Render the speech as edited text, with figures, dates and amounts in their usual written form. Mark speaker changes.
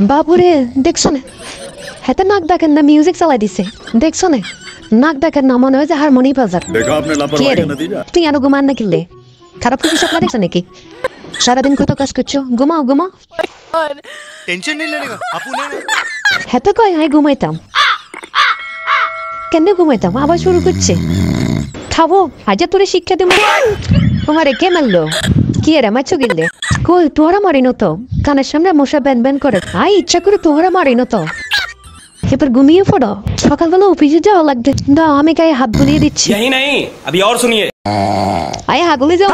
Speaker 1: বাবুরে দেখছো না হাতে নাক ডাকেন না মিউজিক চালাই দিছে দেখছো না নাক ডাকেন না মনে হয় যে হারমোনি বাজার তুই আনো ঘুমান না কিনলে খারাপ কিছু স্বপ্ন দেখছো নাকি সারাদিন কত কাজ করছো ঘুমাও ঘুমাও
Speaker 2: टेंशन नहीं लेने का আপু না
Speaker 1: হাতে কয় হাই ঘুমাইতাম কেন ঘুমাইতাম আবার শুরু করছে খাবো আজ তোরে শিক্ষা দেবো তোমারে কে মারলো কি রে মাছ গিললে কই তোরা মারিনো তো কানের সামনে মশা ব্যান ব্যান করে আই ইচ্ছা করে তোরা মারিনো তো এবার ঘুমিয়ে পড়ো সকালবেলা অফিসে যাওয়া লাগবে না আমি গায়ে হাত বুলিয়ে দিচ্ছি
Speaker 3: यही नहीं अभी और सुनिए
Speaker 1: আয় হাগুলি যাও